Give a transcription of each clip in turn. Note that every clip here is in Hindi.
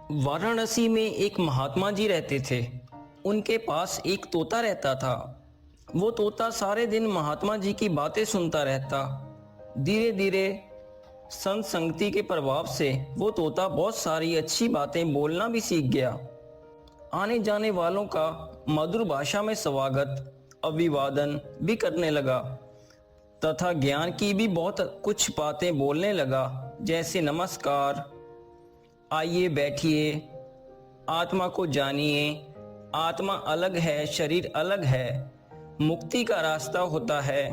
वाराणसी में एक महात्मा जी रहते थे। उनके पास एक तोता रहता था। वो तोता सारे दिन महात्मा जी की बातें सुनता रहता। धीरे धीरे संत संगति के प्रभाव से वो तोता बहुत सारी अच्छी बातें बोलना भी सीख गया। आने जाने वालों का मधुर भाषा में स्वागत अभिवादन भी करने लगा तथा ज्ञान की भी बहुत कुछ बातें बोलने लगा, जैसे नमस्कार, आइए बैठिए, आत्मा को जानिए, आत्मा अलग है, शरीर अलग है, मुक्ति का रास्ता होता है,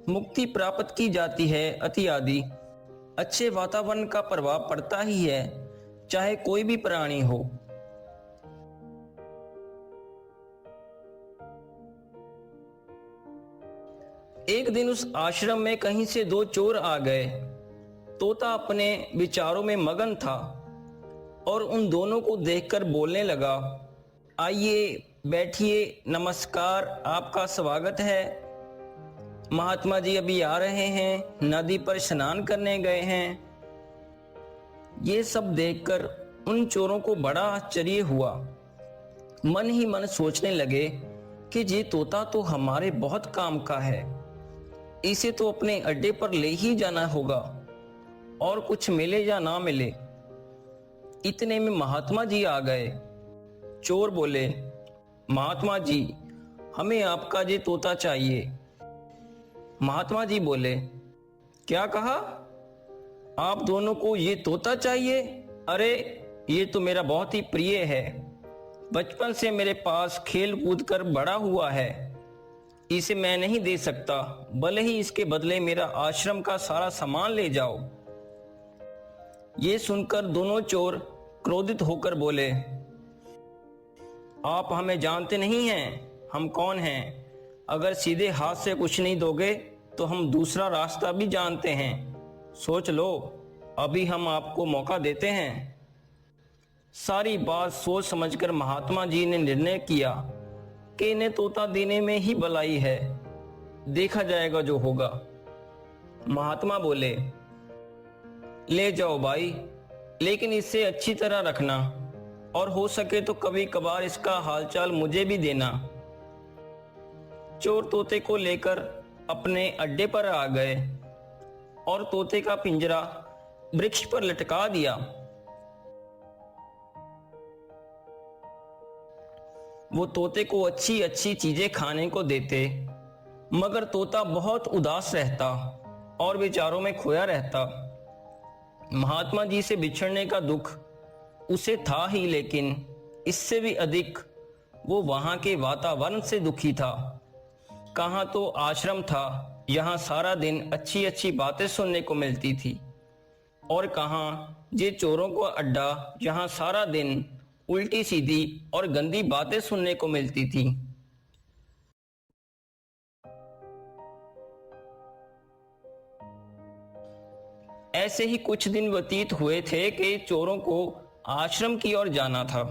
मुक्ति प्राप्त की जाती है इत्यादि। अच्छे वातावरण का प्रभाव पड़ता ही है, चाहे कोई भी प्राणी हो। एक दिन उस आश्रम में कहीं से दो चोर आ गए। तोता अपने विचारों में मगन था और उन दोनों को देखकर बोलने लगा, आइए बैठिए, नमस्कार, आपका स्वागत है। महात्मा जी अभी आ रहे हैं, नदी पर स्नान करने गए हैं। ये सब देखकर उन चोरों को बड़ा आश्चर्य हुआ। मन ही मन सोचने लगे कि ये तोता तो हमारे बहुत काम का है, इसे तो अपने अड्डे पर ले ही जाना होगा, और कुछ मिले या ना मिले। इतने में महात्मा जी आ गए। चोर बोले, महात्मा जी, हमें आपका ये तोता चाहिए। महात्मा जी बोले, क्या कहा? आप दोनों को ये तोता चाहिए? अरे ये तो मेरा बहुत ही प्रिय है, बचपन से मेरे पास खेल कूद कर बड़ा हुआ है, इसे मैं नहीं दे सकता, भले ही इसके बदले मेरा आश्रम का सारा सामान ले जाओ। ये सुनकर दोनों चोर क्रोधित होकर बोले, आप हमें जानते नहीं हैं, हम कौन हैं? अगर सीधे हाथ से कुछ नहीं दोगे तो हम दूसरा रास्ता भी जानते हैं, सोच लो, अभी हम आपको मौका देते हैं। सारी बात सोच समझकर महात्मा जी ने निर्णय किया कि इन्हें तोता देने में ही भलाई है, देखा जाएगा जो होगा। महात्मा बोले, ले जाओ भाई, लेकिन इसे अच्छी तरह रखना, और हो सके तो कभी कभार इसका हालचाल मुझे भी देना। चोर तोते को लेकर अपने अड्डे पर आ गए और तोते का पिंजरा वृक्ष पर लटका दिया। वो तोते को अच्छी अच्छी चीजें खाने को देते, मगर तोता बहुत उदास रहता और विचारों में खोया रहता। महात्मा जी से बिछड़ने का दुख उसे था ही, लेकिन इससे भी अधिक वो वहां के वातावरण से दुखी था। कहाँ तो आश्रम था, यहाँ सारा दिन अच्छी अच्छी बातें सुनने को मिलती थी, और कहाँ ये चोरों का अड्डा, जहाँ सारा दिन उल्टी सीधी और गंदी बातें सुनने को मिलती थी। ऐसे ही कुछ दिन व्यतीत हुए थे कि चोरों को आश्रम की ओर जाना था।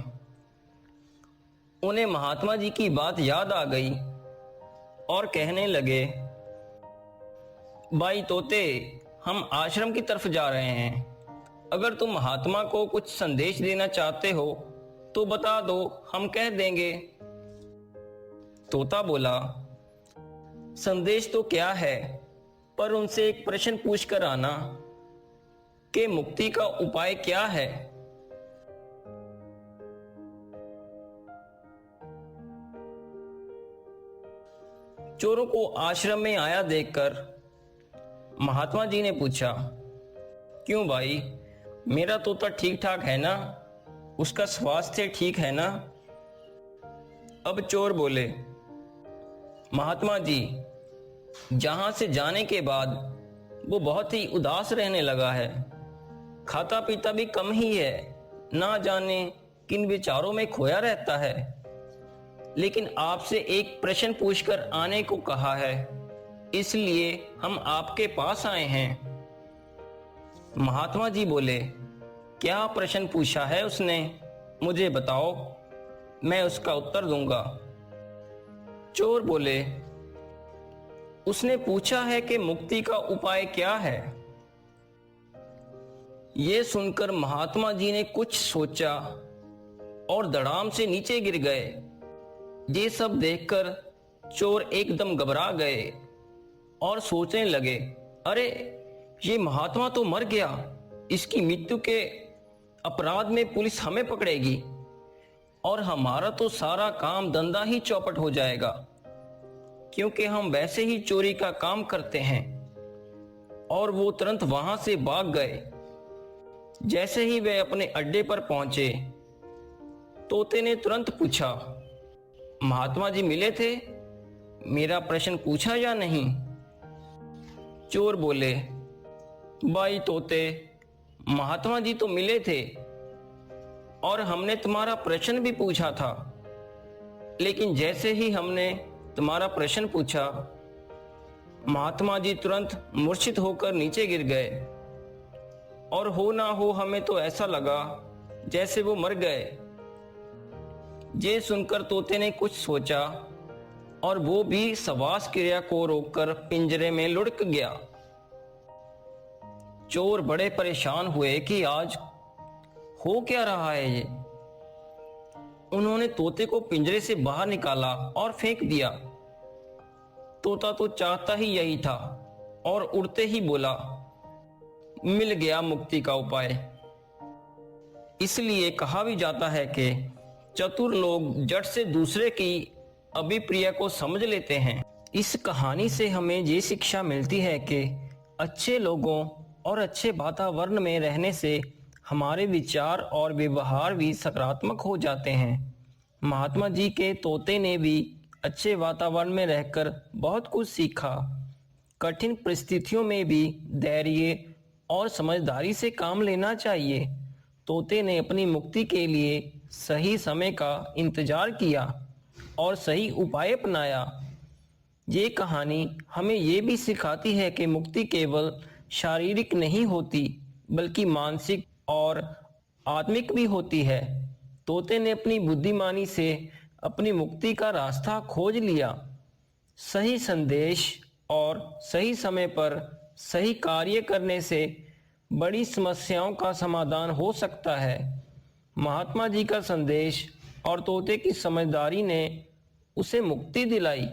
उन्हें महात्मा जी की बात याद आ गई और कहने लगे, भाई तोते, हम आश्रम की तरफ जा रहे हैं, अगर तुम महात्मा को कुछ संदेश देना चाहते हो तो बता दो, हम कह देंगे। तोता बोला, संदेश तो क्या है, पर उनसे एक प्रश्न पूछ कर आना कि मुक्ति का उपाय क्या है। चोरों को आश्रम में आया देखकर महात्मा जी ने पूछा, क्यों भाई, मेरा तोता ठीक ठाक है ना? उसका स्वास्थ्य ठीक है ना? अब चोर बोले, महात्मा जी, जहां से जाने के बाद वो बहुत ही उदास रहने लगा है, खाता पीता भी कम ही है, ना जाने किन विचारों में खोया रहता है, लेकिन आपसे एक प्रश्न पूछकर आने को कहा है, इसलिए हम आपके पास आए हैं। महात्मा जी बोले, क्या प्रश्न पूछा है उसने? मुझे बताओ, मैं उसका उत्तर दूंगा। चोर बोले, उसने पूछा है कि मुक्ति का उपाय क्या है। ये सुनकर महात्मा जी ने कुछ सोचा और धड़ाम से नीचे गिर गए। ये सब देखकर चोर एकदम घबरा गए और सोचने लगे, अरे ये महात्मा तो मर गया, इसकी मृत्यु के अपराध में पुलिस हमें पकड़ेगी और हमारा तो सारा काम धंधा ही चौपट हो जाएगा, क्योंकि हम वैसे ही चोरी का काम करते हैं। और वो तुरंत वहां से भाग गए। जैसे ही वे अपने अड्डे पर पहुंचे, तोते ने तुरंत पूछा, महात्मा जी मिले थे? मेरा प्रश्न पूछा या नहीं? चोर बोले, भाई तोते, महात्मा जी तो मिले थे और हमने तुम्हारा प्रश्न भी पूछा था, लेकिन जैसे ही हमने तुम्हारा प्रश्न पूछा, महात्मा जी तुरंत मूर्छित होकर नीचे गिर गए और हो ना हो हमें तो ऐसा लगा जैसे वो मर गए। ये सुनकर तोते ने कुछ सोचा और वो भी सवास क्रिया को रोककर पिंजरे में लुढ़क गया। चोर बड़े परेशान हुए कि आज हो क्या रहा है ये। उन्होंने तोते को पिंजरे से बाहर निकाला और फेंक दिया। तोता तो चाहता ही यही था और उड़ते ही बोला, मिल गया मुक्ति का उपाय। इसलिए कहा भी जाता है कि चतुर लोग जट से दूसरे की अभिप्रिय को समझ लेते हैं। इस कहानी से हमें ये शिक्षा मिलती है कि अच्छे लोगों और अच्छे वातावरण में रहने से हमारे विचार और व्यवहार भी सकारात्मक हो जाते हैं। महात्मा जी के तोते ने भी अच्छे वातावरण में रहकर बहुत कुछ सीखा। कठिन परिस्थितियों में भी धैर्य और समझदारी से काम लेना चाहिए। तोते ने अपनी मुक्ति के लिए सही समय का इंतजार किया और सही उपाय अपनाया। ये कहानी हमें ये भी सिखाती है कि मुक्ति केवल शारीरिक नहीं होती, बल्कि मानसिक और आत्मिक भी होती है। तोते ने अपनी बुद्धिमानी से अपनी मुक्ति का रास्ता खोज लिया। सही संदेश और सही समय पर सही कार्य करने से बड़ी समस्याओं का समाधान हो सकता है। महात्मा जी का संदेश और तोते की समझदारी ने उसे मुक्ति दिलाई।